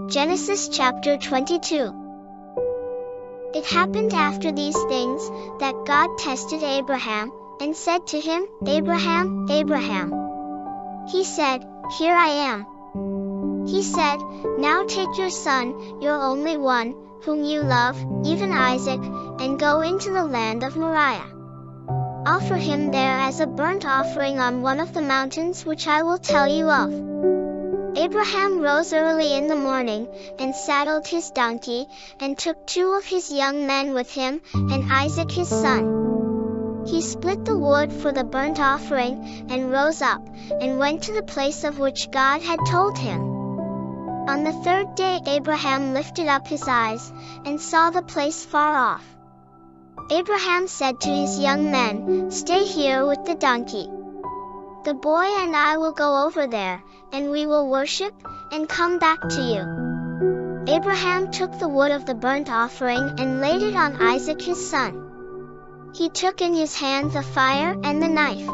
Genesis chapter 22. It happened after these things, that God tested Abraham, and said to him, Abraham, Abraham. He said, Here I am. He said, Now take your son, your only one, whom you love, even Isaac, and go into the land of Moriah. Offer him there as a burnt offering on one of the mountains which I will tell you of. Abraham rose early in the morning, and saddled his donkey, and took 2 of his young men with him, and Isaac his son. He split the wood for the burnt offering, and rose up, and went to the place of which God had told him. On the 3rd day Abraham lifted up his eyes, and saw the place far off. Abraham said to his young men, Stay here with the donkey. The boy and I will go over there, and we will worship, and come back to you. Abraham took the wood of the burnt offering and laid it on Isaac his son. He took in his hand the fire and the knife.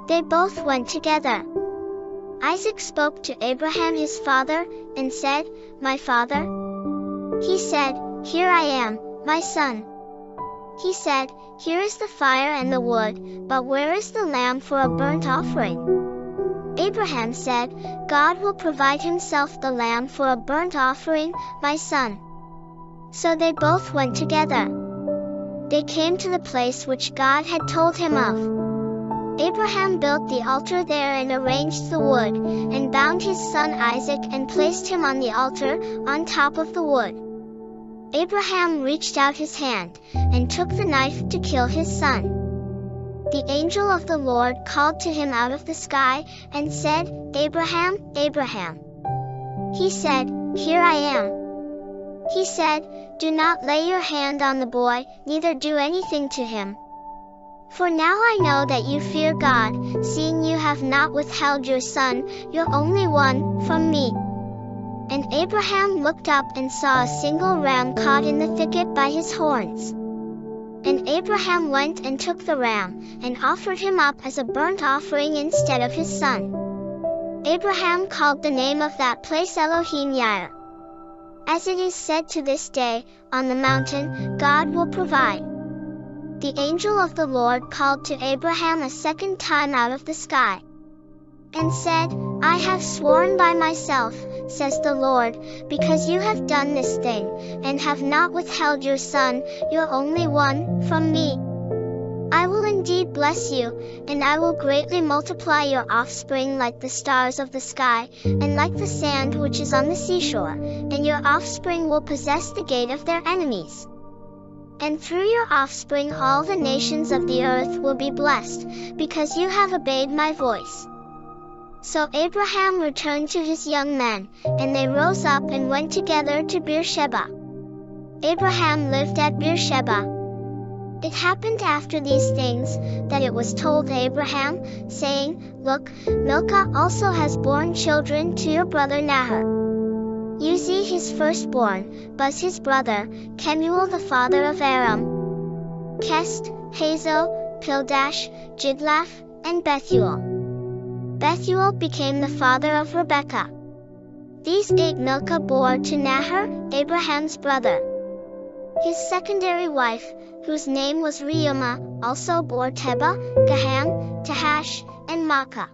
They both went together. Isaac spoke to Abraham his father, and said, My father? He said, Here I am, my son. He said, Here is the fire and the wood, but where is the lamb for a burnt offering? Abraham said, God will provide himself the lamb for a burnt offering, my son. So they both went together. They came to the place which God had told him of. Abraham built the altar there and arranged the wood, and bound his son Isaac and placed him on the altar, on top of the wood. Abraham reached out his hand, and took the knife to kill his son. The angel of the Lord called to him out of the sky, and said, Abraham, Abraham. He said, Here I am. He said, Do not lay your hand on the boy, neither do anything to him. For now I know that you fear God, seeing you have not withheld your son, your only one, from me. And Abraham looked up and saw a single ram caught in the thicket by his horns. And Abraham went and took the ram, and offered him up as a burnt offering instead of his son. Abraham called the name of that place Elohim Yireh. As it is said to this day, On the mountain, God will provide. The angel of the Lord called to Abraham a second time out of the sky, and said, I have sworn by myself, says the Lord, because you have done this thing, and have not withheld your son, your only one, from me. I will indeed bless you, and I will greatly multiply your offspring like the stars of the sky, and like the sand which is on the seashore, and your offspring will possess the gate of their enemies. And through your offspring all the nations of the earth will be blessed, because you have obeyed my voice. So Abraham returned to his young men, and they rose up and went together to Beersheba. Abraham lived at Beersheba. It happened after these things, that it was told Abraham, saying, Look, Milcah also has borne children to your brother Nahor. Uzi his firstborn, Buz his brother, Kemuel the father of Aram, Kest, Hazo, Pildash, Jidlaph, and Bethuel. Bethuel became the father of Rebekah. These 8 Milcah bore to Nahor, Abraham's brother. His secondary wife, whose name was Reumah, also bore Tebah, Gaham, Tahash, and Maacah.